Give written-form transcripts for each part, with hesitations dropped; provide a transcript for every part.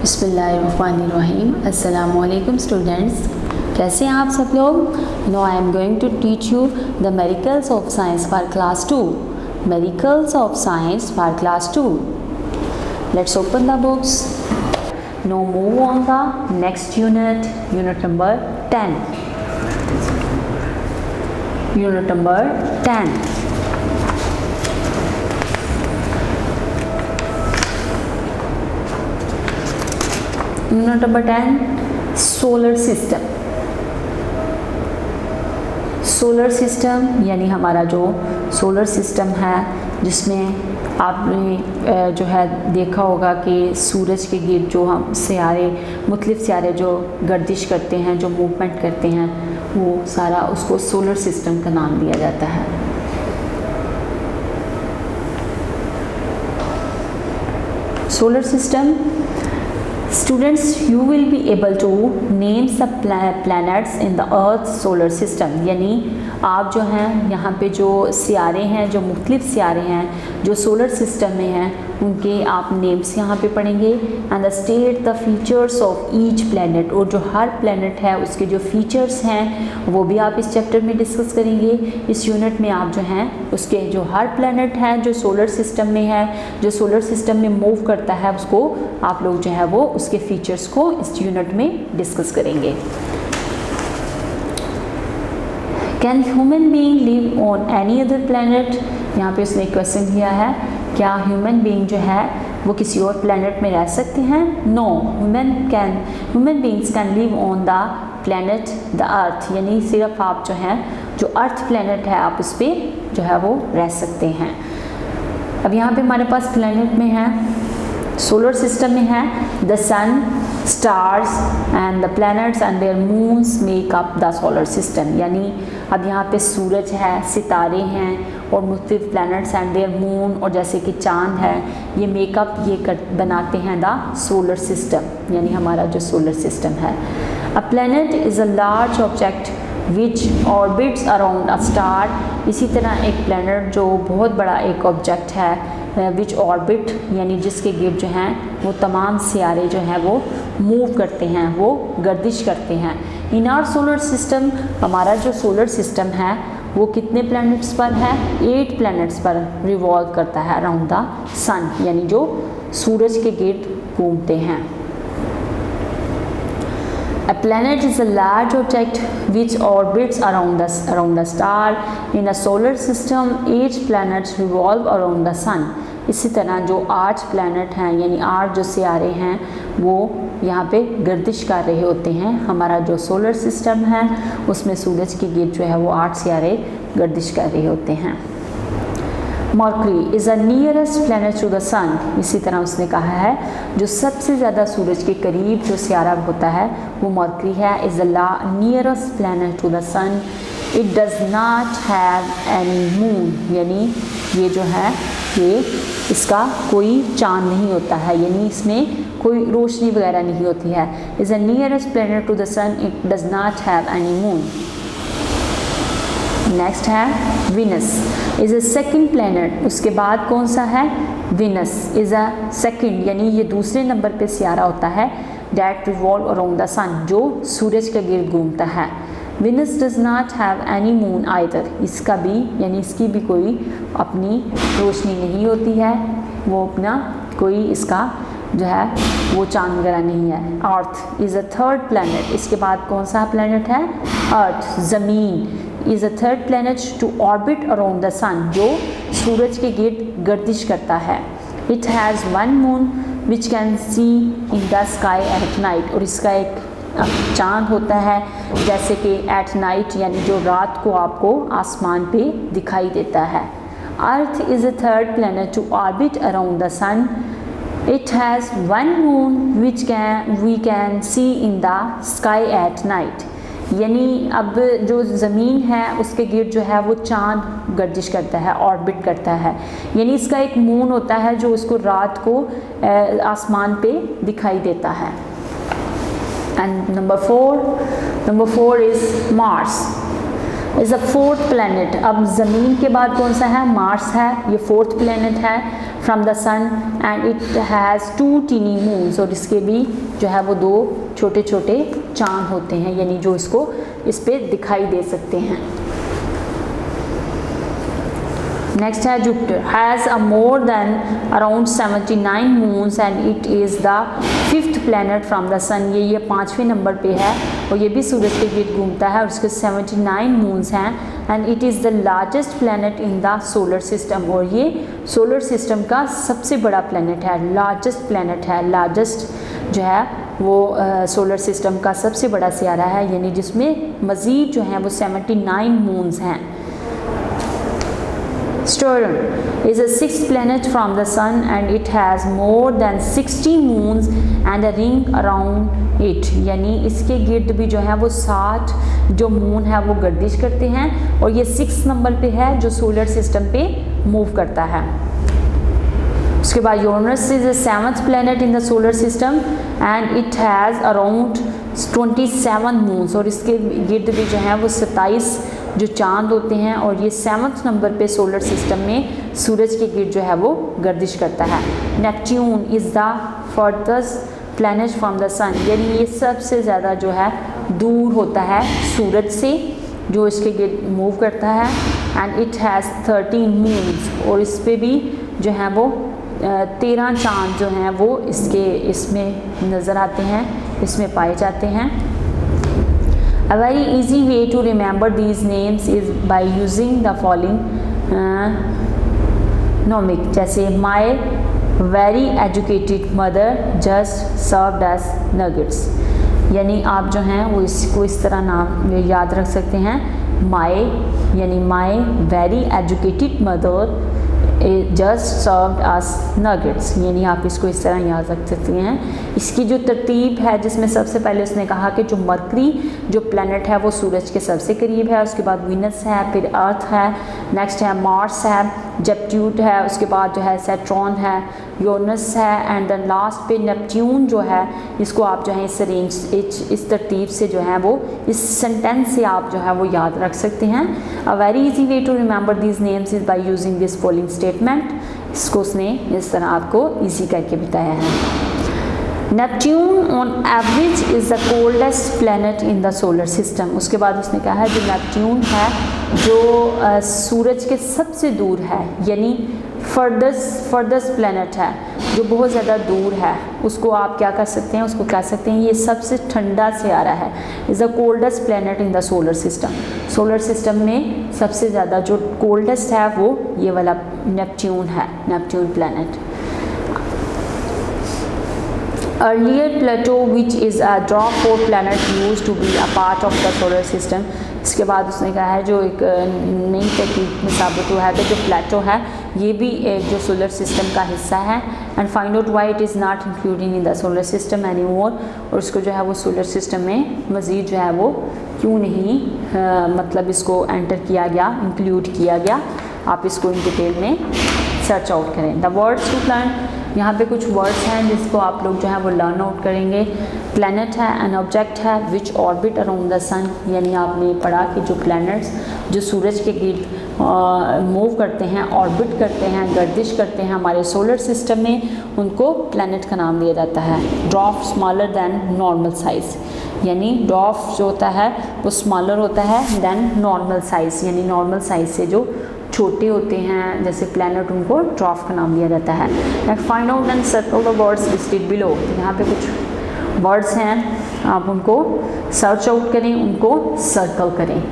बिस्मिल्लाहिर्रहमानिर्रहीम। अस्सलामु अलैकुम स्टूडेंट्स, कैसे हैं आप सब लोग। No I am going to teach you the miracles of science for class 2। Miracles of science for class 2। Let's open the books. No move on the next unit, unit number 10। Unit number 10। Unit number 10, solar system. Solar system यानी हमारा जो solar system है, जिसमें आपने जो है देखा होगा कि सूरज के गिर्द जो हम सियारे, मुख्तलिफ सियारे जो गर्दिश करते हैं, जो मूवमेंट करते हैं, वो सारा उसको सोलर सिस्टम का नाम दिया जाता है। Solar system, students you will be able to name some planets in the earth solar system। यानी आप जो हैं यहाँ पे जो सियारे हैं, जो मुख्तलिफ सियारे हैं जो सोलर सिस्टम में हैं, उनके आप नेम्स यहाँ पे पढ़ेंगे। And the state the features of each planet, और जो हर प्लैनेट है उसके जो फीचर्स हैं वो भी आप इस चैप्टर में डिस्कस करेंगे। इस यूनिट में आप जो हैं उसके जो हर प्लैनेट है जो सोलर सिस्टम में है, जो सोलर सिस्टम में मूव करता है, उसको आप लोग जो है वो उसके फीचर्स को इस यूनिट में डिस्कस करेंगे। Can human being live on any other planet, यहाँ पे उसने क्वेश्चन किया है, क्या ह्यूमन बीइंग जो है वो किसी और प्लैनेट में रह सकते हैं। No, human beings can live on the planet the earth, यानी सिर्फ आप जो हैं जो अर्थ प्लैनेट है आप उस पर जो है वो रह सकते हैं। अब यहाँ पे हमारे पास प्लैनेट में है, सोलर सिस्टम में है the sun, stars and the planets and their moons make up the solar system. यानी अब यहाँ पे सूरज है, सितारे हैं और मुख्तलिफ प्लैनेट्स एंड देयर मून, और जैसे कि चांद है, ये मेकअप बनाते हैं द सोलर सिस्टम, यानी हमारा जो सोलर सिस्टम है। A planet is a large object which orbits around a star. इसी तरह एक प्लैनेट जो बहुत बड़ा एक ऑब्जेक्ट है, विच ऑर्बिट यानी जिसके गिर्द जो हैं वो तमाम सियारे जो हैं वो मूव करते हैं, वो गर्दिश करते हैं। इन आवर सोलर सिस्टम, हमारा जो सोलर सिस्टम है वो कितने प्लैनेट्स पर है, 8 प्लैनेट्स पर रिवॉल्व करता है अराउंड द सन, यानी जो सूरज के गिर्द घूमते हैं। A planet is a large object which orbits around the star. In a solar system, 8 planets revolve around the sun. इसी तरह जो 8 प्लैनेट हैं, यानी 8 जो सियारे हैं, वो यहाँ पे गर्दिश कर रहे होते हैं। हमारा जो सोलर सिस्टम है उसमें सूरज के गिर्द जो है वो 8 सियारे गर्दिश कर रहे होते हैं। Mercury is a nearest planet to the sun. इसी तरह उसने कहा है जो सबसे ज़्यादा सूरज के करीब जो सियारा होता है वो मर्करी है। Is the nearest planet to the sun. It does not have any moon, यानी ये जो है ये इसका कोई चांद नहीं होता है, यानी इसमें कोई रोशनी वगैरह नहीं होती है। Is a nearest planet to the sun. It does not have any moon. Next है Venus is a second planet. उसके बाद कौन सा है, विनस इज़ अ सेकंड, यानी ये दूसरे नंबर पे सियारा होता है that revolve around the sun, जो सूरज के गिर्द घूमता है। Venus does not have any moon either. इसका भी यानी इसकी भी कोई अपनी रोशनी नहीं होती है, वो अपना कोई इसका जो है वो चांद वगैरह नहीं है। Earth is a third planet. इसके बाद कौन सा प्लैनेट है, अर्थ, ज़मीन is a third planet to orbit around the sun, जो सूरज के गिर्द गर्दिश करता है। It has one moon which can see in the sky at night. और इसका एक चांद होता है जैसे कि एट नाइट, यानी जो रात को आपको आसमान पे दिखाई देता है। Earth is a third planet to orbit around the sun. It has one moon which we can see in the sky at night. यानी अब जो ज़मीन है उसके गिर्द जो है वो चांद गर्दिश करता है, ऑर्बिट करता है, यानी इसका एक मून होता है जो उसको रात को आसमान पे दिखाई देता है। And number 4 is Mars. Is the fourth planet. अब ज़मीन के बाद कौन सा है? मार्स है, ये फोर्थ प्लैनेट है from the sun and it has 2 tiny moons, और इसके भी जो है वो 2 छोटे छोटे चांद होते हैं, यानी जो इसको इस पे दिखाई दे सकते हैं। नेक्स्ट है Jupiter, has a more than around 79 moons and it is the 5th planet from the sun. ये 5वें नंबर पे है और ये भी सूरज के गिर्द घूमता है और उसके 79 मून्स हैं and it is the largest planet in the solar system, और ये सोलर सिस्टम का सबसे बड़ा प्लैनेट है, लार्जेस्ट प्लैनेट है। लार्जेस्ट जो है वो सोलर सिस्टम का सबसे बड़ा सियारा है, यानी जिसमें मज़ीद जो है वो 79 मून्स हैं। Saturn is a 6th planet from the sun and it has more than 60 moons and a ring around it, यानी इसके गिर्द भी जो है वो 60 जो मून है वो गर्दिश करते हैं और ये 6 नंबर पे है जो सोलर सिस्टम पे मूव करता है। उसके बाद Uranus is the 7th planet in the solar system and it has around 27 moons, और इसके गिर्द भी जो है वो 27 जो चांद होते हैं और ये 7th नंबर पे सोलर सिस्टम में सूरज के गिर्द जो है वो गर्दिश करता है। Neptune is the furthest planet from the sun, यानी ये सबसे ज़्यादा जो है दूर होता है सूरज से, जो इसके गिर्द मूव करता है एंड इट हैज़ 13 मून्स, और इस पे भी जो है वो 13 चांद जो हैं वो इसमें नज़र आते हैं, इसमें पाए जाते हैं। A very easy way to remember these names is by using the following nomic, जैसे my very educated mother just served us nuggets, यानी आप जो हैं वो इसको इस तरह नाम याद रख सकते हैं। my यानी my very educated mother just served us nuggets, यानी आप इसको इस तरह याद रख सकते हैं। इसकी जो तरतीब है जिसमें सबसे पहले उसने कहा कि जो मरकरी जो प्लैनेट है वो सूरज के सबसे करीब है, उसके बाद वीनस है, फिर अर्थ है, नेक्स्ट है मार्स है, जेप्ट्यूट है, उसके बाद जो है सैटर्न है, यूरेनस है एंड देन लास्ट पे नेपच्यून जो है। इसको आप जो है इस रेंज इस तरतीब से जो है वो इस सेंटेंस से आप जो है वो याद रख सकते हैं। A very easy way to remember these names is by using this following statement, इसको उसने इस तरह आपको ईजी करके बताया है। Neptune on average is the coldest planet in the solar system. उसके बाद उसने कहा है जो नेपच्यून है जो सूरज के सबसे दूर है, यानी फर्दस्ट प्लैनेट है जो बहुत ज़्यादा दूर है, उसको आप क्या कर सकते हैं, उसको कह सकते हैं ये सबसे ठंडा सियारा है। Is the coldest planet in the solar system. Solar system में सबसे ज़्यादा जो कोल्डेस्ट है वो ये वाला नेपच्यून है, Neptune planet. Earlier Pluto which is a dwarf planet used to be a part of the solar system। इसके बाद उसने कहा है जो एक नई तकनीक में साबित हुआ है कि जो प्लेटो है ये भी एक जो सोलर सिस्टम का हिस्सा है and find out why it is not including in the solar system any more, और उसको जो है वो सोलर सिस्टम में मज़ीद जो है वो क्यों नहीं मतलब इसको एंटर किया गया, इंक्लूड किया गया। आप इसको इन डिटेल में सर्च आउट करें। द वर्ड्स टू लर्न, यहाँ पे कुछ वर्ड्स हैं जिसको आप लोग जो है वो लर्न आउट करेंगे। प्लैनेट है, एन ऑब्जेक्ट है विच ऑर्बिट अराउंड द सन, यानी आपने पढ़ा कि जो प्लैनेट्स जो सूरज के गिर्द मूव करते हैं, ऑर्बिट करते हैं, गर्दिश करते हैं हमारे सोलर सिस्टम में, उनको प्लैनेट का नाम दिया जाता है। Dwarf smaller than normal size, यानी ड्वार्फ जो होता है वो स्मॉलर होता है दैन नॉर्मल साइज़, यानी नॉर्मल साइज़ से जो छोटे होते हैं जैसे प्लैनेट, उनको ड्वार्फ का नाम दिया जाता है। Next find out and circle the words listed below. यहाँ पे कुछ वर्ड्स हैं, आप उनको सर्च आउट करें, उनको सर्कल करें।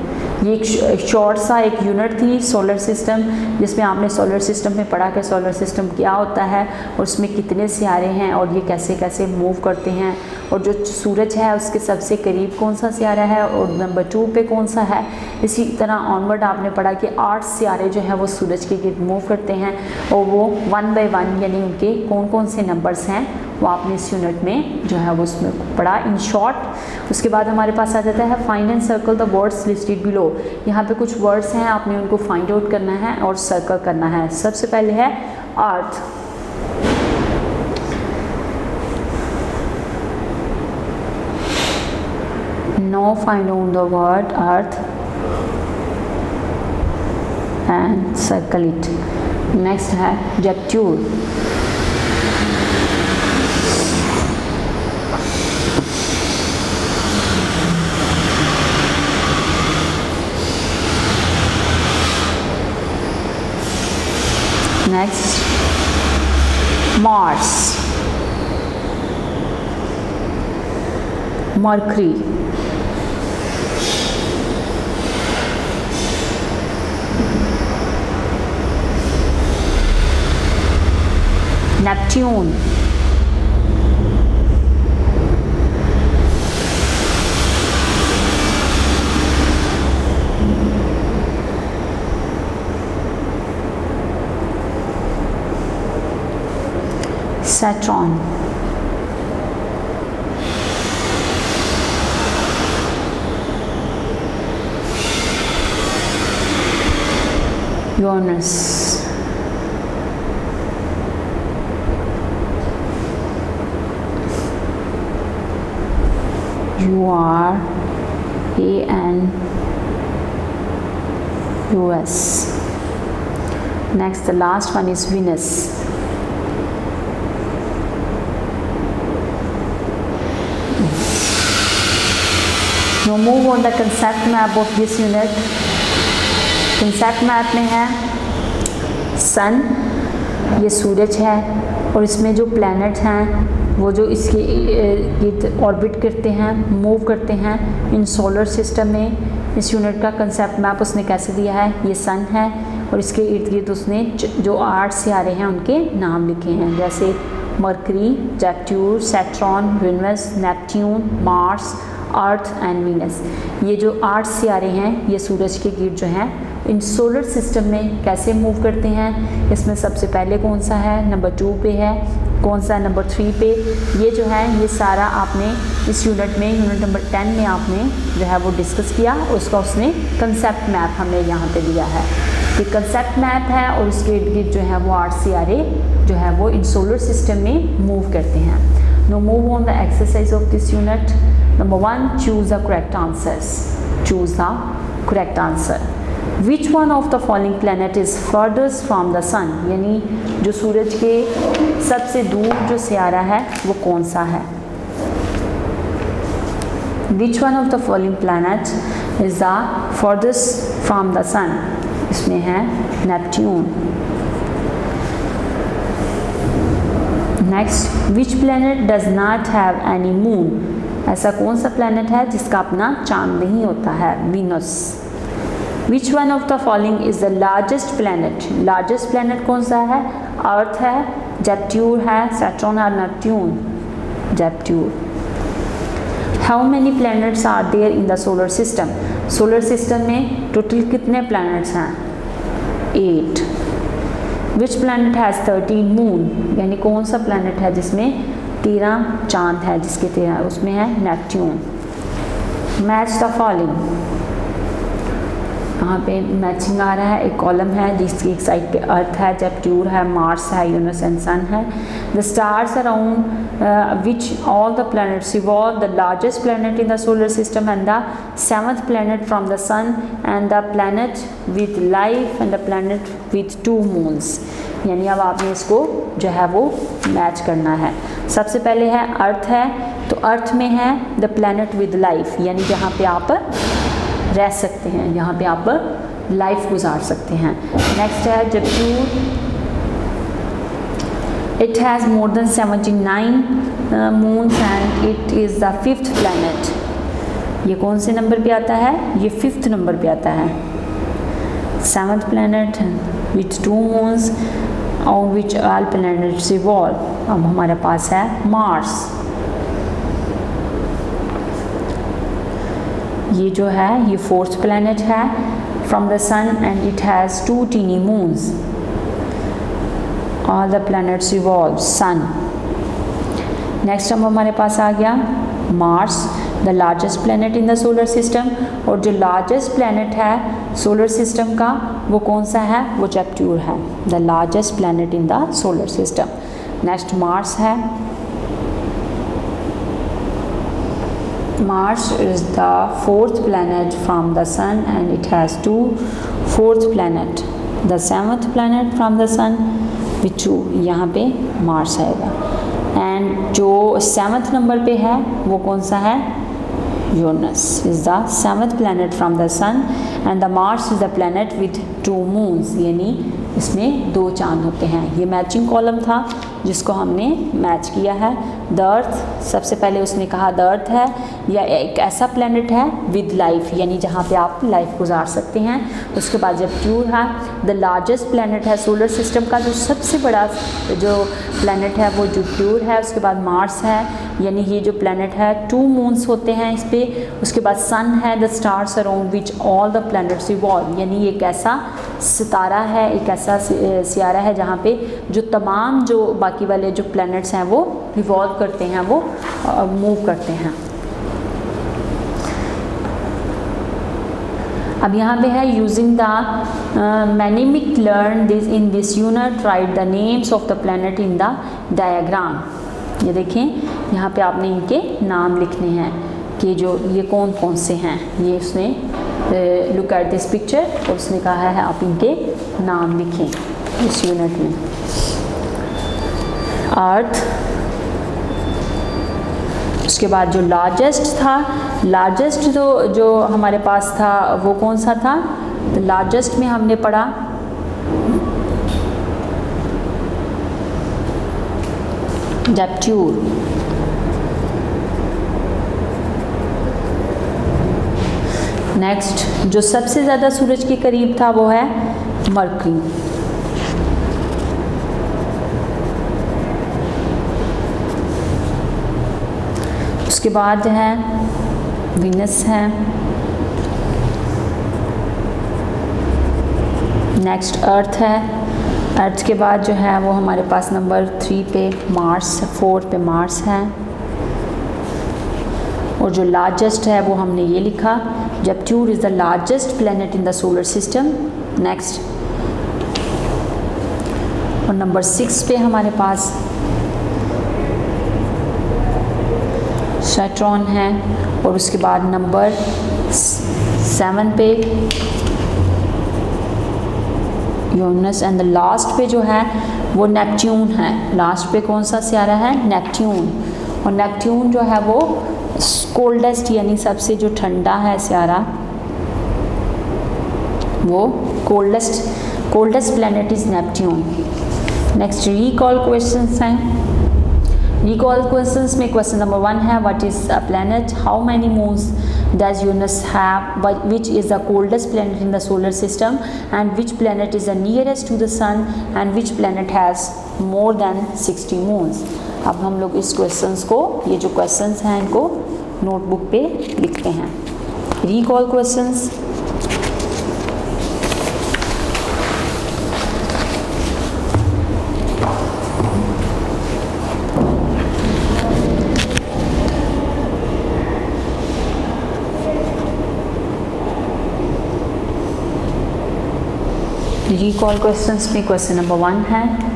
ये एक शॉर्ट सा एक यूनिट थी सोलर सिस्टम, जिसमें आपने सोलर सिस्टम में पढ़ा कि सोलर सिस्टम क्या होता है और उसमें कितने सियारे हैं और ये कैसे कैसे मूव करते हैं, और जो सूरज है उसके सबसे करीब कौन सा सियारा है और नंबर 2 पे कौन सा है। इसी तरह ऑनवर्ड आपने पढ़ा कि 8 सियारे जो हैं वो सूरज के गिर्द मूव करते हैं और वो 1 बाय 1 यानी उनके कौन कौन से नंबर्स हैं वो आपने इस यूनिट में जो है वो उसमें पढ़ा इन शॉर्ट। उसके बाद हमारे पास आ जाता है find and circle the words listed below. यहाँ पे कुछ वर्ड्स हैं, आपने उनको फाइंड आउट करना है और सर्कल करना है। सबसे पहले है अर्थ। Now find out the word earth। and circle it. Next है Neptune. Next Mars, Mercury, Neptune, Saturn, Uranus, Uranus. Next, the last one is Venus. Now move on the concept map of this unit. Concept map में है सन, ये सूरज है और इसमें जो planet हैं वो जो इसके इर्द ऑर्बिट करते हैं, मूव करते हैं इन सोलर सिस्टम में। इस यूनिट का कंसेप्ट मैप उसने कैसे दिया है, ये सन है और इसके इर्द गिर्द उसने जो 8 सितारे हैं उनके नाम लिखे हैं, जैसे mercury, Neptune, Saturn, Venus, Neptune, Mars, earth and Venus. ये जो 8 सितारे हैं ये सूरज के गिर्द जो हैं इन सोलर सिस्टम में कैसे मूव करते हैं। इसमें सबसे पहले कौन सा है, नंबर 2 पे है, कौन सा नंबर 3 पे। ये जो है ये सारा आपने इस यूनिट में, यूनिट नंबर 10 में आपने जो है वो डिस्कस किया, उसका उसने कंसेप्ट मैप हमें यहाँ पे दिया है कि कंसेप्ट मैप है और उसके इर्द गिर्द जो है वो 8 सितारे जो है वो इन सोलर सिस्टम में मूव करते हैं। No move on the exercise of this unit. Number 1, choose the correct answers. Choose the correct answer. Which one of the following planet is furthest from the sun, यानी जो सूरज के सबसे दूर जो सितारा है वो कौन सा है। Which one of the following planet is the furthest from the sun, इसमें है Neptune. Next, which planet does not have any moon, ऐसा कौन सा प्लैनेट है जिसका अपना चांद नहीं होता है, Venus. Which one of the following is the largest planet, largest planet कौन सा है, अर्थ है, नेपट्यून है, सैटर्न और Neptune, Neptune. How many planets are there in the solar system, solar system में टोटल कितने प्लैनेट्स हैं, 8। विच प्लैनेट हैज़ 13 मून, यानी कौन सा प्लैनेट है जिसमें 13 चांद है, जिसके 13, उसमें है नेपट्यून। मैच द फॉलोइंग, यहाँ पे मैचिंग आ रहा है, एक कॉलम है जिसकी एक साइड पे अर्थ है, नेपट्यून है, मार्स है, यूरेनस एंड सन है। The stars around which all the planets revolve, the largest planet in the solar system and the 7th planet from the sun and the planet with life and the planet with 2 moons. यानी अब आपने इसको जो है वो match करना है। सबसे पहले है अर्थ है, तो अर्थ में है द प्लैनेट विद लाइफ, यानी जहाँ पे आप रह सकते हैं, यहाँ पे आप लाइफ गुजार सकते हैं। नेक्स्ट है Neptune, it has more then 79 moons and it is the 5th planet. ये कौन से नंबर पे आता है, ये 5th नंबर पे आता है। 7th प्लैनेट विथ 2 मून्स और विच ऑल प्लैनेट्स रिवॉल्व। अब हमारे पास है मार्स, ये जो है ये 4th प्लैनेट है from the sun and it has 2 tiny moons. All the planets revolve sun. Next अब हमारे पास आ गया Mars, the largest planet in the solar system, और जो लार्जेस्ट प्लैनेट है सोलर सिस्टम का वो कौन सा है, वो नेपट्यून है, the largest planet in the solar system. Next Mars है, Mars is the 4th planet from the Sun and it has 2 4th planet. The 7th planet from the sun, which यहाँ पे मार्स आएगा। And जो 7th number पे है वो कौन सा है, Uranus is the 7th planet from the sun and the Mars is the planet with 2 moons, यानी इसमें 2 चांद होते हैं। ये मैचिंग कॉलम था जिसको हमने मैच किया है। द अर्थ, सबसे पहले उसने कहा द अर्थ है या एक ऐसा प्लैनेट है विद लाइफ, यानी जहाँ पे आप लाइफ गुजार सकते हैं। उसके बाद नेपट्यून है, द लार्जेस्ट प्लैनेट है सोलर सिस्टम का, जो सबसे बड़ा जो प्लैनेट है वो नेपट्यून है। उसके बाद मार्स है, यानी ये जो प्लैनेट है 2 मून्स होते हैं इस पर। उसके बाद सन है, the stars around which all the planets revolve, यानी एक ऐसा सितारा है, एक ऐसा सियारा है जहाँ पे जो तमाम जो बाकी वाले जो प्लैनेट्स हैं वो रिवॉल्व करते हैं, वो मूव करते हैं। अब यहाँ पे है using the mnemonic learn this in this unit write the names of the planet in the diagram. ये देखें यहाँ पे आपने इनके नाम लिखने हैं कि जो ये कौन कौन से हैं। ये उसने लुक एट दिस पिक्चर और उसने कहा है आप इनके नाम लिखें इस यूनिट में। अर्थ, उसके बाद जो लार्जेस्ट था, लार्जेस्ट जो हमारे पास था वो कौन सा था, तो लार्जेस्ट में हमने पढ़ा नेपट्यून। नेक्स्ट जो सबसे ज़्यादा सूरज के करीब था वो है मरकरी। उसके बाद है वीनस है। नेक्स्ट अर्थ है। अर्थ के बाद जो है वो हमारे पास नंबर 3 पे मार्स, 4 पे मार्स है। और जो लार्जेस्ट है वो हमने ये लिखा, Neptune is the largest planet in the solar system. Next और नंबर 6 पे हमारे पास सैटर्न है। और उसके बाद नंबर 7 पे यूरेनस एंड द लास्ट पे जो है वो नेपट्यून है। लास्ट पे कौन सा सियारा है, नेपट्यून। और नेपट्यून जो है वो कोल्डेस्ट यानी सबसे जो ठंडा है सियारा, वो coldest planet is Neptune. Next recall questions हैं। रिकॉल क्वेश्चंस में क्वेश्चन नंबर 1 है what is a planet, how many moons does Uranus have, which is the coldest planet in the solar system and which planet is the nearest to the sun and which planet has more than 60 moons. अब हम लोग इस questions को, ये जो questions हैं इनको notebook पे लिखते हैं। रिकॉल क्वेश्चंस, रिकॉल क्वेश्चंस में क्वेश्चन नंबर 1 है।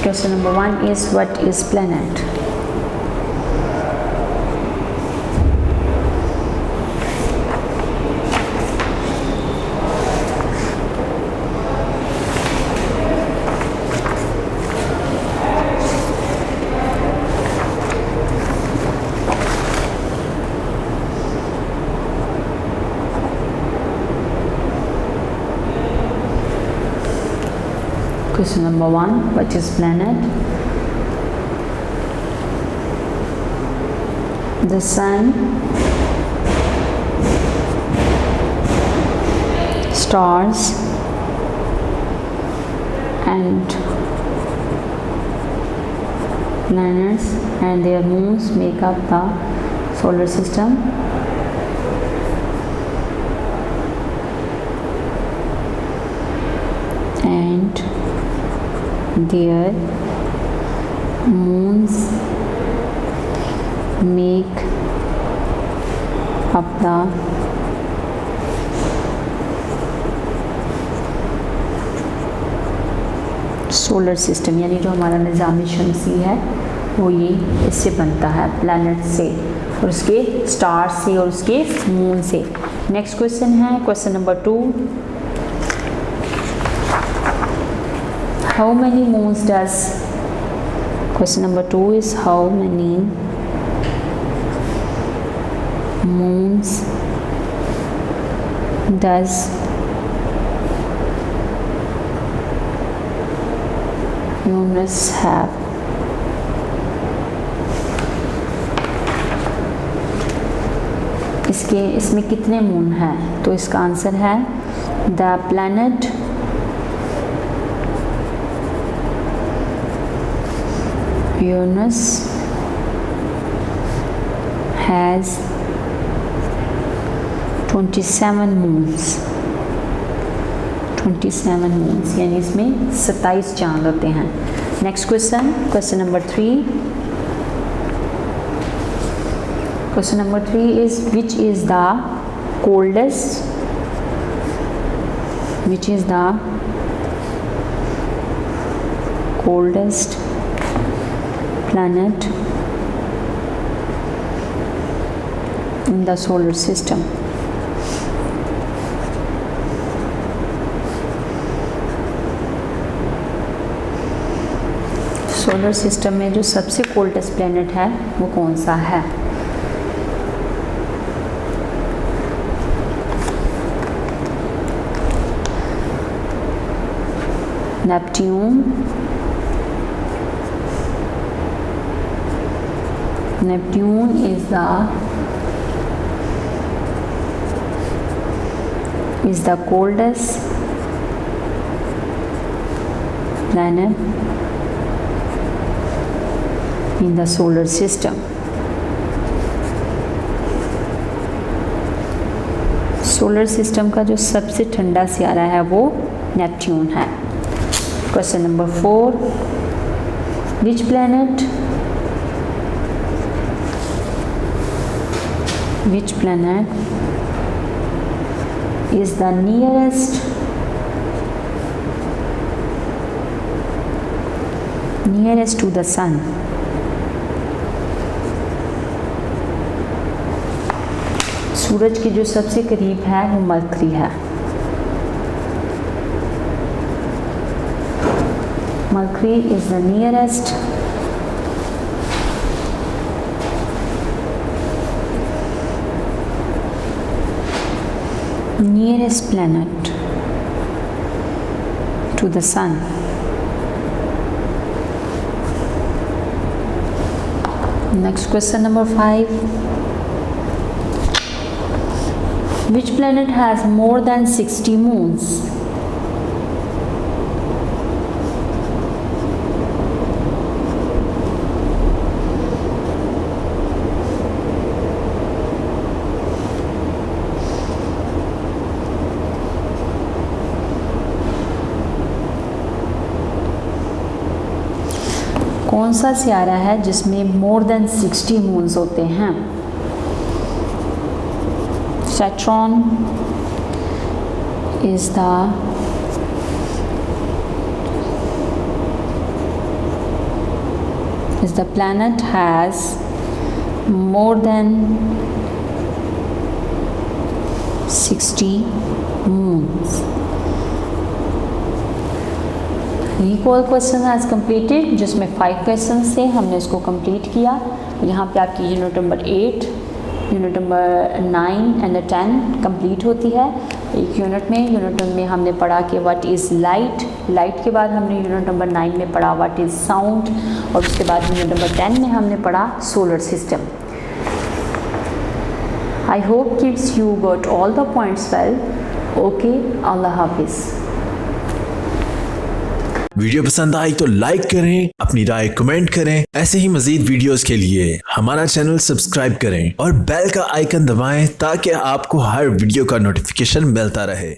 Question number 1 is what is planet? Question number 1, what is planet? The sun, stars and planets and their moons make up the solar system. And their moons make up the solar system, यानी जो हमारा निज़ाम शमसी है वो ये इससे बनता है, planet से और उसके स्टार से और उसके मून से। नेक्स्ट क्वेश्चन है question number 2, how many moons does, question number 2 is how many moons does universe have. इसमें कितने मून हैं? तो इसका आंसर है the planet Uranus has 27 moons, 27 moons, यानी इसमें 27 चांद होते हैं। Next question, question number 3, question number 3 is which is the coldest planet in the solar system? Solar system में जो सबसे कोल्डेस्ट प्लैनेट है वो कौन सा है? Neptune is the coldest planet in the solar system. Solar system का जो सबसे ठंडा सियारा है वो नेपट्यून है। Question number 4, which planet is the nearest to the sun? सूरज के जो सबसे करीब है वो मरकरी है। Mercury is the nearest planet to the sun. Next question number 5, which planet has more than 60 moons? कौन सा सियारा है जिसमें मोर देन 60 मून्स होते हैं? Saturn is the planet has more than 60 moons. Recall question has completed, जिसमें 5 question थे, हमने इसको कंप्लीट किया। यहाँ पे आपकी unit number 8, unit number 9 and 10 complete होती है एक यूनिट में हमने पढ़ा कि व्हाट इज़ लाइट के बाद हमने यूनिट नंबर 9 में पढ़ा व्हाट इज़ साउंड, और उसके बाद यूनिट नंबर 10 में हमने पढ़ा solar system. I hope kids you got all the points well. Okay, अल्लाह हाफिज़। वीडियो पसंद आई तो लाइक करें, अपनी राय कमेंट करें। ऐसे ही मजीद वीडियोस के लिए हमारा चैनल सब्सक्राइब करें और बेल का आइकन दबाएं ताकि आपको हर वीडियो का नोटिफिकेशन मिलता रहे।